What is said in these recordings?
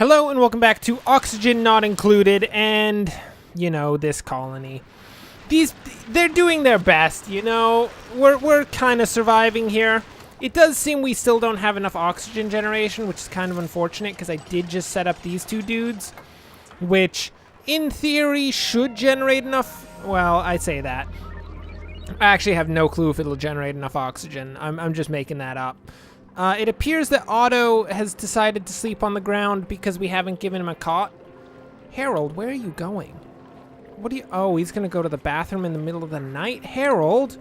Hello and welcome back to Oxygen Not Included and, you know, this colony. They're doing their best, you know. We're kind of surviving here. It does seem we still don't have enough oxygen generation, which is kind of unfortunate because I did just set up these two dudes, which in theory should generate enough. Well, I say that. I actually have no clue if it'll generate enough oxygen. I'm just making that up. It appears that Otto has decided to sleep on the ground because we haven't given him a cot. Harold, where are you going? What do you... Oh, he's gonna go to the bathroom in the middle of the night? Harold,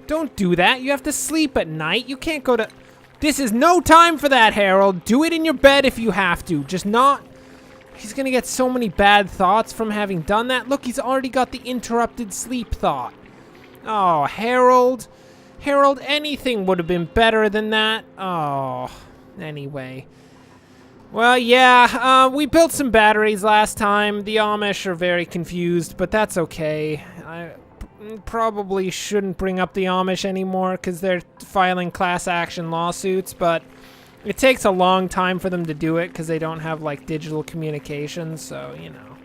don't do that. You have to sleep at night. You can't go to... This is no time for that, Harold. Do it in your bed if you have to. Just not... He's gonna get so many bad thoughts from having done that. Look, he's already got the interrupted sleep thought. Oh, Harold... Harold, anything would have been better than that. Oh, anyway. Well, yeah, we built some batteries last time. The Amish are very confused, but that's okay. I probably shouldn't bring up the Amish anymore because they're filing class action lawsuits, but it takes a long time for them to do it because they don't have, like, digital communications, so, you know.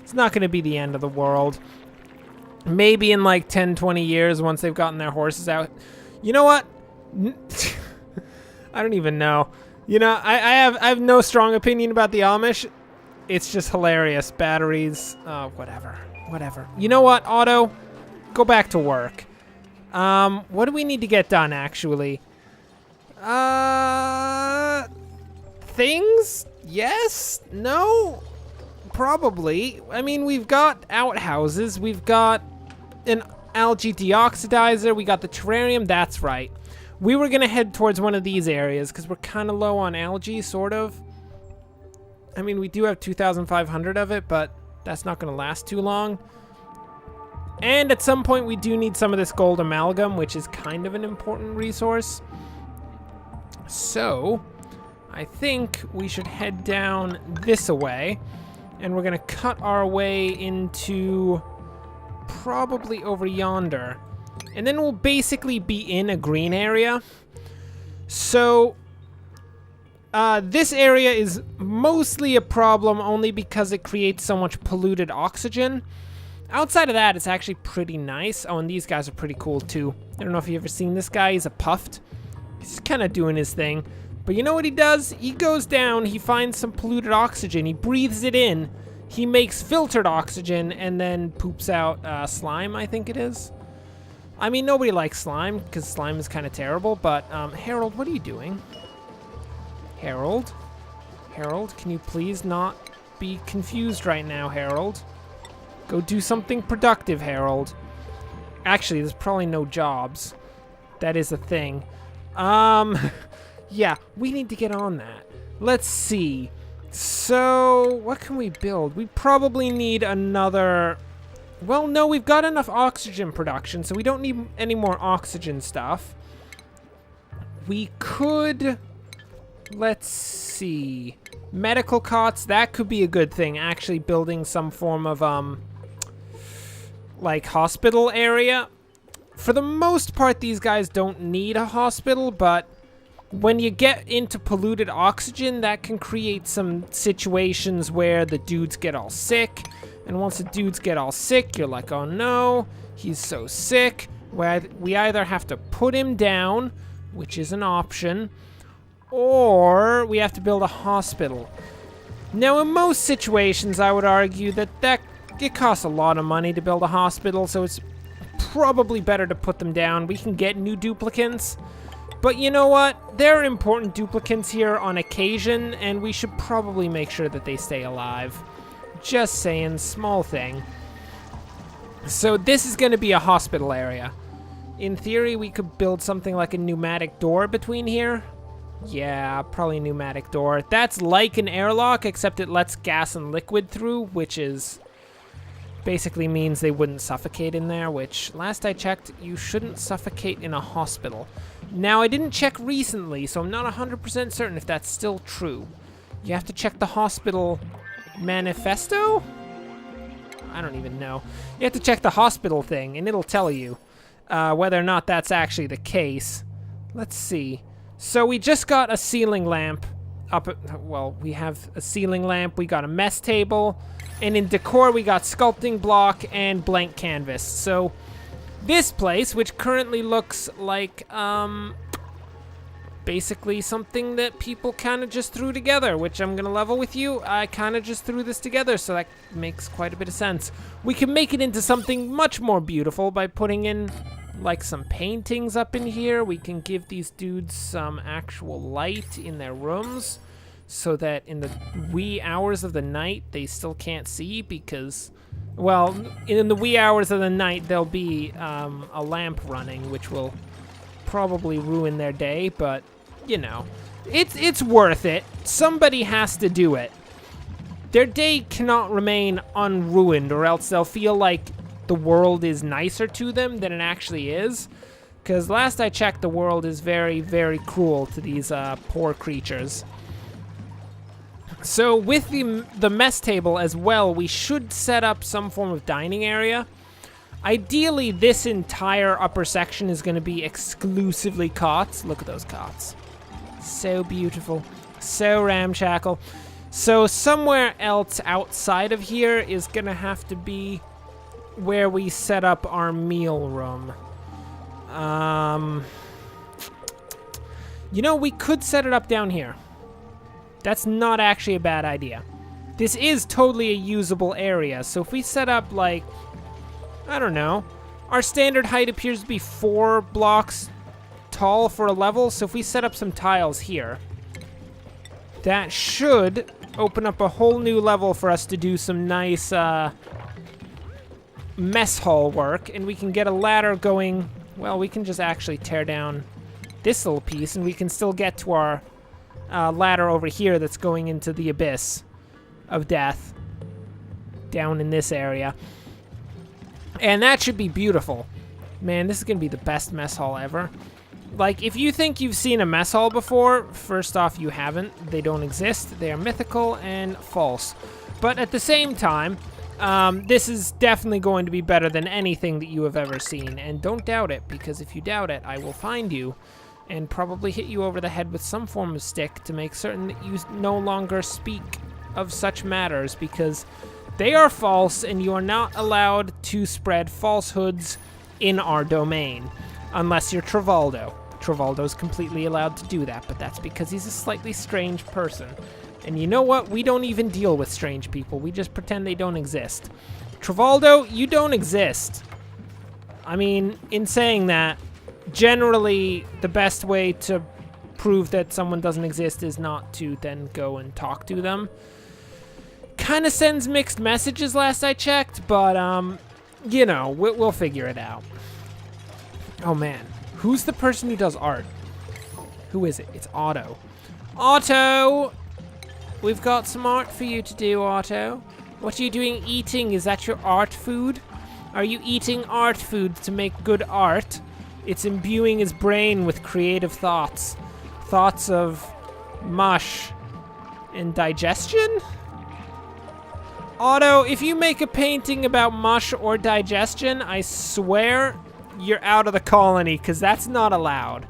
It's not going to be the end of the world. Maybe in like 10, 20 years once they've gotten their horses out. You know what? I don't even know. You know, I have no strong opinion about the Amish. It's just hilarious. Batteries. Whatever. Whatever. You know what, Otto? Go back to work. What do we need to get done, actually? Things? Yes? No? Probably. I mean, we've got outhouses. We've got an algae deoxidizer. We got the terrarium. That's right. We were going to head towards one of these areas because we're kind of low on algae, sort of. I mean, we do have 2,500 of it, but that's not going to last too long. And at some point, we do need some of this gold amalgam, which is kind of an important resource. So, I think we should head down this way. And we're gonna cut our way into probably over yonder. And then we'll basically be in a green area. So, this area is mostly a problem only because it creates so much polluted oxygen. Outside of that, it's actually pretty nice. Oh, and these guys are pretty cool too. I don't know if you've ever seen this guy. He's a puffed. He's kind of doing his thing. But you know what he does? He goes down, he finds some polluted oxygen, he breathes it in, he makes filtered oxygen, and then poops out slime, I think it is. I mean, nobody likes slime, because slime is kind of terrible, but Harold, what are you doing? Harold? Harold, can you please not be confused right now, Harold? Go do something productive, Harold. Actually, there's probably no jobs. That is a thing. Yeah, we need to get on that. Let's see. So, what can we build? We probably need another... Well, no, we've got enough oxygen production, so we don't need any more oxygen stuff. We could... Let's see. Medical cots, that could be a good thing. Actually building some form of, like, hospital area. For the most part, these guys don't need a hospital, but... When you get into polluted oxygen, that can create some situations where the dudes get all sick. And once the dudes get all sick, you're like, oh no, he's so sick. We either have to put him down, which is an option, or we have to build a hospital. Now, in most situations, I would argue that it costs a lot of money to build a hospital, so it's probably better to put them down. We can get new duplicants. But you know what? There are important duplicants here on occasion, and we should probably make sure that they stay alive. Just saying, small thing. So this is going to be a hospital area. In theory, we could build something like a pneumatic door between here. Yeah, probably a pneumatic door. That's like an airlock, except it lets gas and liquid through, which is... basically means they wouldn't suffocate in there, which, last I checked, you shouldn't suffocate in a hospital. Now, I didn't check recently, so I'm not 100% certain if that's still true. You have to check the hospital manifesto? I don't even know. You have to check the hospital thing, and it'll tell you whether or not that's actually the case. Let's see. So we just got a ceiling lamp well, we have a ceiling lamp, we got a mess table, and in decor we got sculpting block and blank canvas. So this place, which currently looks like basically something that people kind of just threw together, which I'm gonna level with you. I kind of just threw this together, so that makes quite a bit of sense. We can make it into something much more beautiful by putting in like some paintings up in here. We can give these dudes some actual light in their rooms so that in the wee hours of the night they still can't see, because, well, in the wee hours of the night there'll be a lamp running, which will probably ruin their day, but you know, it's worth it. Somebody has to do it. Their day cannot remain unruined, or else they'll feel like the world is nicer to them than it actually is. Because last I checked, the world is very, very cruel to these poor creatures. So with the mess table as well, we should set up some form of dining area. Ideally, this entire upper section is going to be exclusively cots. Look at those cots. So beautiful. So ramshackle. So somewhere else outside of here is going to have to be where we set up our meal room. You know, we could set it up down here. That's not actually a bad idea. This is totally a usable area. So if we set up, like, I don't know, our standard height appears to be 4 blocks tall for a level. So if we set up some tiles here, that should open up a whole new level for us to do some nice mess hall work. And we can get a ladder going. Well, we can just actually tear down this little piece and we can still get to our ladder over here that's going into the abyss of death down in this area. And that should be beautiful. Man, this is going to be the best mess hall ever. Like, if you think you've seen a mess hall before, first off, you haven't. They don't exist. They are mythical and false. But at the same time, this is definitely going to be better than anything that you have ever seen. And don't doubt it, because if you doubt it, I will find you and probably hit you over the head with some form of stick to make certain that you no longer speak of such matters, because they are false and you are not allowed to spread falsehoods in our domain. Unless you're Travaldo. Travaldo's completely allowed to do that, but that's because he's a slightly strange person. And you know what? We don't even deal with strange people. We just pretend they don't exist. Travaldo, you don't exist. I mean, in saying that, generally the best way to prove that someone doesn't exist is not to then go and talk to them. Kind of sends mixed messages last I checked, but you know, we'll figure it out. Oh man, who's the person who does art? Who is it? It's Otto. Otto! We've got some art for you to do, Otto. What are you doing eating? Is that your art food? Are you eating art food to make good art? It's imbuing his brain with creative thoughts. Thoughts of mush and digestion? Otto, if you make a painting about mush or digestion, I swear you're out of the colony, because that's not allowed.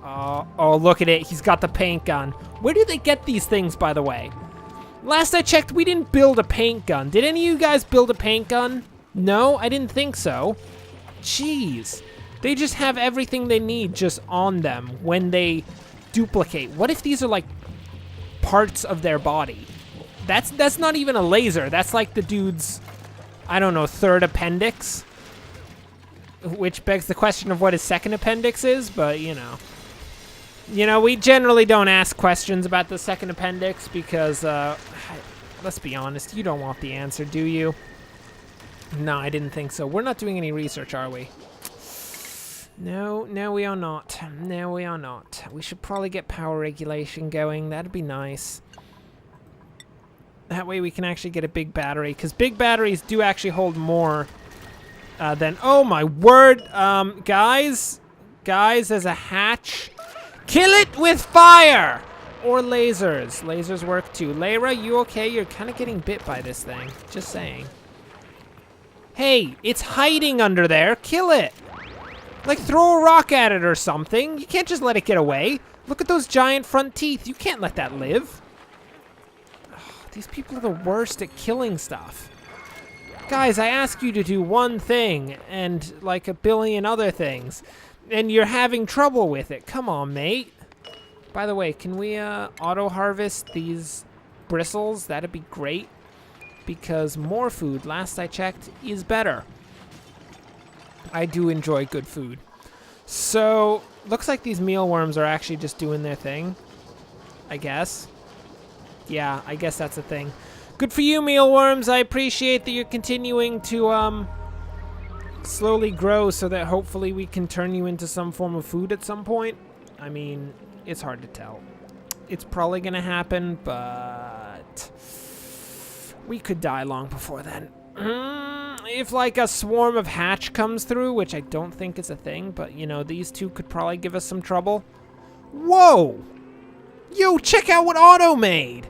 Oh, look at it. He's got the paint gun. Where do they get these things, by the way? Last I checked, we didn't build a paint gun. Did any of you guys build a paint gun? No, I didn't think so. Jeez. They just have everything they need just on them when they duplicate. What if these are like parts of their body? That's not even a laser. That's like the dude's, I don't know, third appendix. Which begs the question of what his second appendix is, but you know. You know, we generally don't ask questions about the second appendix because, let's be honest, you don't want the answer, do you? No, I didn't think so. We're not doing any research, are we? No, we are not. No, we are not. We should probably get power regulation going. That'd be nice. That way we can actually get a big battery, because big batteries do actually hold more than... Oh, my word! Guys, there's a hatch. Kill it with fire! Or lasers. Lasers work too. Layra, you okay? You're kind of getting bit by this thing. Just saying. Hey, it's hiding under there. Kill it! Like, throw a rock at it or something. You can't just let it get away. Look at those giant front teeth. You can't let that live. Ugh, these people are the worst at killing stuff. Guys, I ask you to do one thing and like a billion other things, and you're having trouble with it. Come on, mate. By the way, can we auto-harvest these bristles? That'd be great, because more food, last I checked, is better. I do enjoy good food. So, looks like these mealworms are actually just doing their thing, I guess. Yeah, I guess that's a thing. Good for you, mealworms. I appreciate that you're continuing to slowly grow so that hopefully we can turn you into some form of food at some point. I mean, it's hard to tell. It's probably gonna happen, but we could die long before then. If like a swarm of hatch comes through, which I don't think is a thing, but you know, these two could probably give us some trouble. Whoa! Yo, check out what Otto made!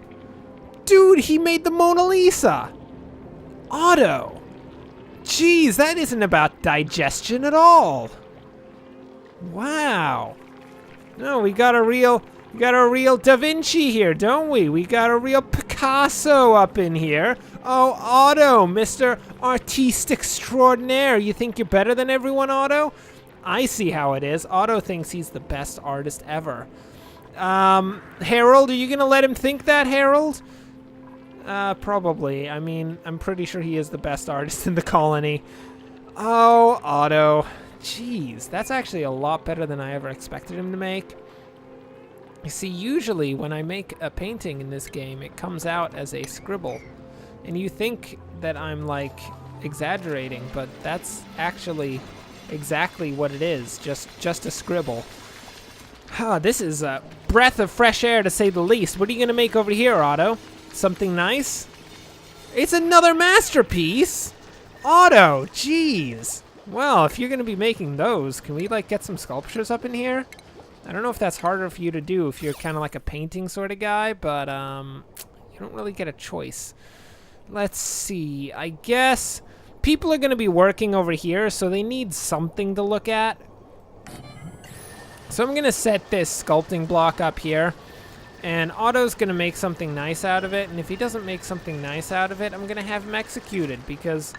Dude, he made the Mona Lisa! Otto! Jeez, that isn't about digestion at all! Wow! No, we got a real Da Vinci here, don't we? We got a real Picasso up in here. Oh, Otto, Mr. Artiste Extraordinaire. You think you're better than everyone, Otto? I see how it is. Otto thinks he's the best artist ever. Harold, are you gonna let him think that, Harold? Probably. I mean, I'm pretty sure he is the best artist in the colony. Oh, Otto. Jeez, that's actually a lot better than I ever expected him to make. You see, usually when I make a painting in this game, it comes out as a scribble. And you think that I'm, like, exaggerating, but that's actually exactly what it is, just a scribble. This is a breath of fresh air, to say the least. What are you going to make over here, Otto? Something nice? It's another masterpiece! Otto, jeez! Well, if you're going to be making those, can we, like, get some sculptures up in here? I don't know if that's harder for you to do if you're kind of like a painting sort of guy, but you don't really get a choice. Let's see. I guess people are going to be working over here, so they need something to look at. So I'm going to set this sculpting block up here, and Otto's going to make something nice out of it, and if he doesn't make something nice out of it, I'm going to have him executed, because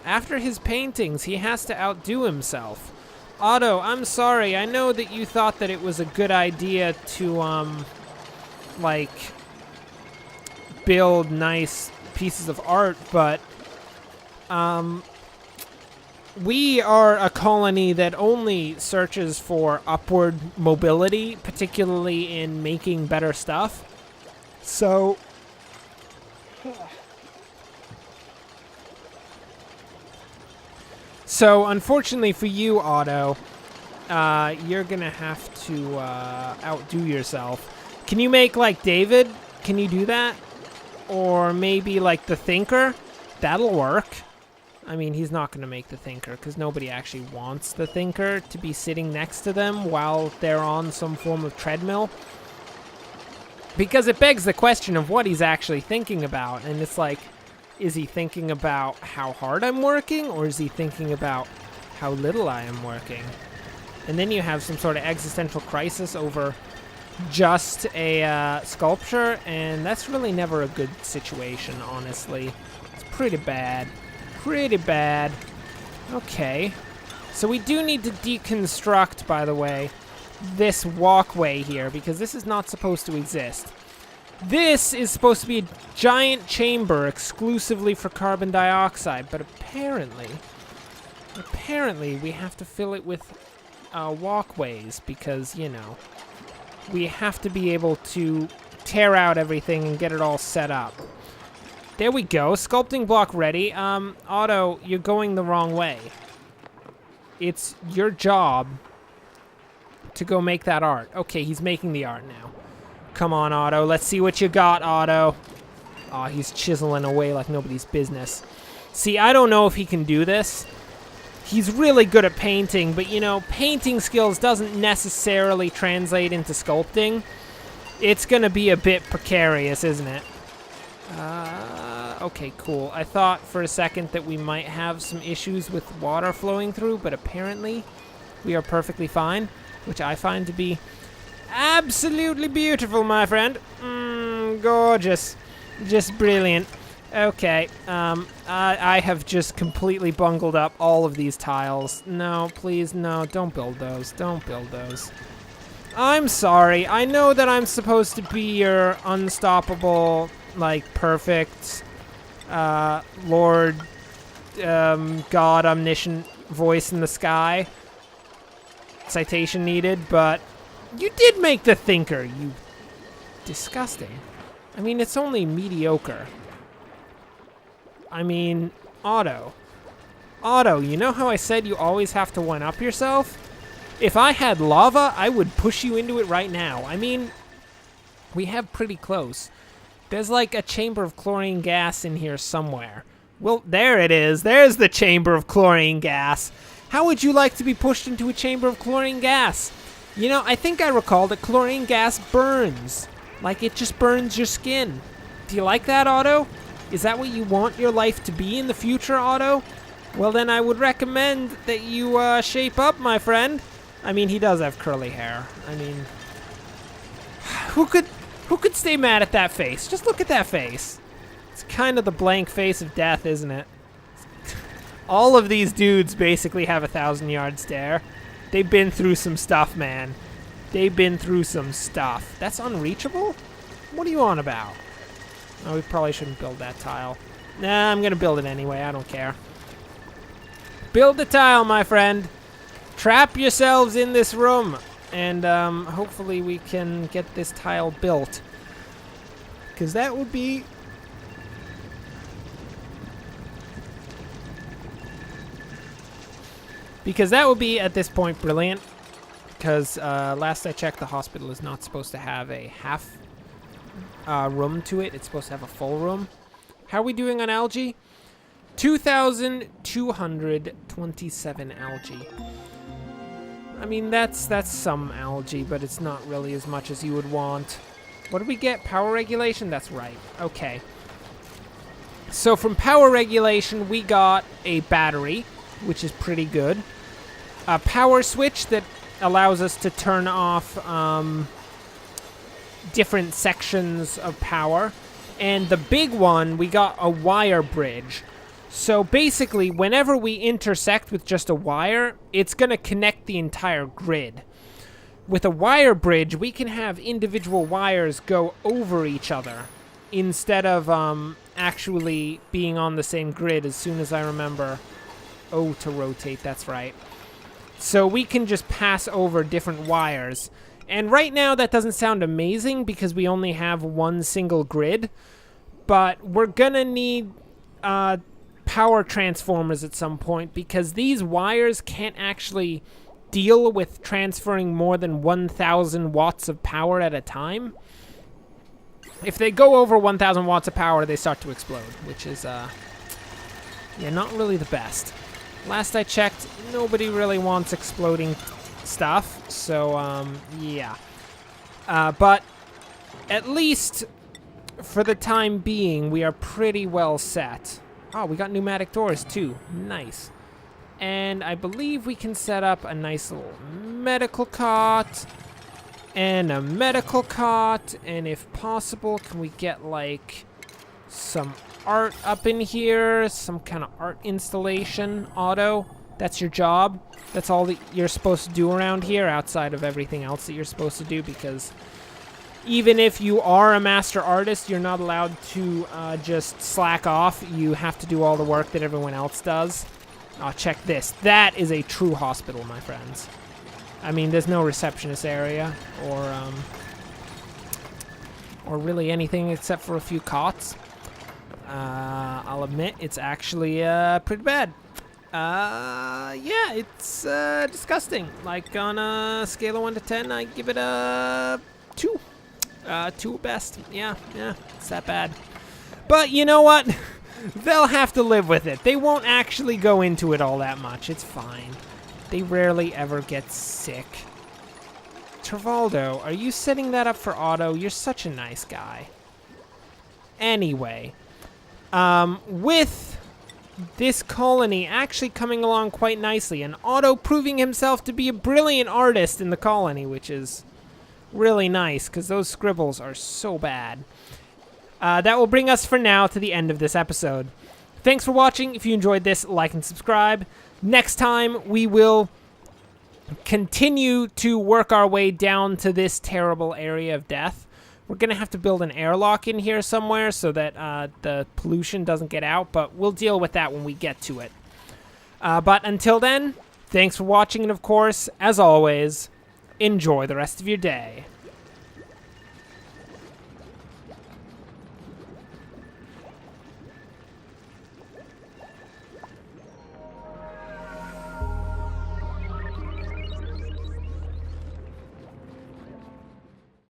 after his paintings, he has to outdo himself. Otto, I'm sorry. I know that you thought that it was a good idea to, like, build nice pieces of art, but, we are a colony that only searches for upward mobility, particularly in making better stuff. So, unfortunately for you, Otto, you're gonna have to outdo yourself. Can you make, like, David? Can you do that? Or maybe, like, the Thinker? That'll work. I mean, he's not gonna make the Thinker, because nobody actually wants the Thinker to be sitting next to them while they're on some form of treadmill. Because it begs the question of what he's actually thinking about, and it's like, is he thinking about how hard I'm working, or is he thinking about how little I am working? And then you have some sort of existential crisis over just a sculpture, and that's really never a good situation, honestly. It's pretty bad. Pretty bad. Okay. So we do need to deconstruct, by the way, this walkway here, because this is not supposed to exist. This is supposed to be a giant chamber exclusively for carbon dioxide, but apparently we have to fill it with walkways because, you know, we have to be able to tear out everything and get it all set up. There we go. Sculpting block ready. Otto, you're going the wrong way. It's your job to go make that art. Okay, he's making the art now. Come on, Otto. Let's see what you got, Otto. Oh, he's chiseling away like nobody's business. See, I don't know if he can do this. He's really good at painting, but, you know, painting skills doesn't necessarily translate into sculpting. It's going to be a bit precarious, isn't it? Okay, cool. I thought for a second that we might have some issues with water flowing through, but apparently we are perfectly fine, which I find to be absolutely beautiful, my friend. Gorgeous. Just brilliant. Okay, I have just completely bungled up all of these tiles. No, please, no, don't build those. Don't build those. I'm sorry. I know that I'm supposed to be your unstoppable, like, perfect, Lord, God, omniscient voice in the sky. Citation needed, but you did make the thinker, you disgusting. I mean, it's only mediocre. I mean, Otto. Otto, you know how I said you always have to one-up yourself? If I had lava, I would push you into it right now. I mean, we have pretty close. There's like a chamber of chlorine gas in here somewhere. Well, there it is. There's the chamber of chlorine gas. How would you like to be pushed into a chamber of chlorine gas? You know, I think I recall that chlorine gas burns. Like, it just burns your skin. Do you like that, Otto? Is that what you want your life to be in the future, Otto? Well, then I would recommend that you shape up, my friend. I mean, he does have curly hair. I mean, who could stay mad at that face? Just look at that face. It's kind of the blank face of death, isn't it? All of these dudes basically have a 1,000-yard stare. They've been through some stuff, man. They've been through some stuff. That's unreachable? What are you on about? Oh, we probably shouldn't build that tile. Nah, I'm gonna build it anyway. I don't care. Build the tile, my friend. Trap yourselves in this room. And hopefully we can get this tile built. Because that would be... at this point, brilliant. Because last I checked, the hospital is not supposed to have a half room to it. It's supposed to have a full room. How are we doing on algae? 2,227 algae. I mean, that's some algae, but it's not really as much as you would want. What did we get? Power regulation? That's right. Okay. So from power regulation, we got a battery, which is pretty good. A power switch that allows us to turn off different sections of power. And the big one, we got a wire bridge. So basically, whenever we intersect with just a wire, it's going to connect the entire grid. With a wire bridge, we can have individual wires go over each other instead of actually being on the same grid, as soon as I remember. O to rotate, that's right. So we can just pass over different wires. And right now that doesn't sound amazing because we only have one single grid. But we're gonna need power transformers at some point because these wires can't actually deal with transferring more than 1,000 watts of power at a time. If they go over 1,000 watts of power, they start to explode, which is, yeah, not really the best. Last I checked, nobody really wants exploding stuff, so, yeah. But at least for the time being, we are pretty well set. Oh, we got pneumatic doors, too. Nice. And I believe we can set up a nice little medical cot and a medical cot. And if possible, can we get, like, some art up in here? Some kind of art installation? Otto, that's your job? That's all that you're supposed to do around here outside of everything else that you're supposed to do, because even if you are a master artist, you're not allowed to just slack off. You have to do all the work that everyone else does. Oh, check this. That is a true hospital, my friends. I mean, there's no receptionist area or really anything except for a few cots. I'll admit, it's actually pretty bad. Yeah, it's disgusting. Like, on a scale of 1 to 10, I give it a 2. 2 best. Yeah, it's that bad. But you know what? They'll have to live with it. They won't actually go into it all that much. It's fine. They rarely ever get sick. Travaldo, are you setting that up for Otto? You're such a nice guy. Anyway, with this colony actually coming along quite nicely, and Otto proving himself to be a brilliant artist in the colony, which is really nice, because those scribbles are so bad. That will bring us for now to the end of this episode. Thanks for watching. If you enjoyed this, like and subscribe. Next time, we will continue to work our way down to this terrible area of death. We're going to have to build an airlock in here somewhere so that the pollution doesn't get out, but we'll deal with that when we get to it. But until then, thanks for watching, and of course, as always, enjoy the rest of your day.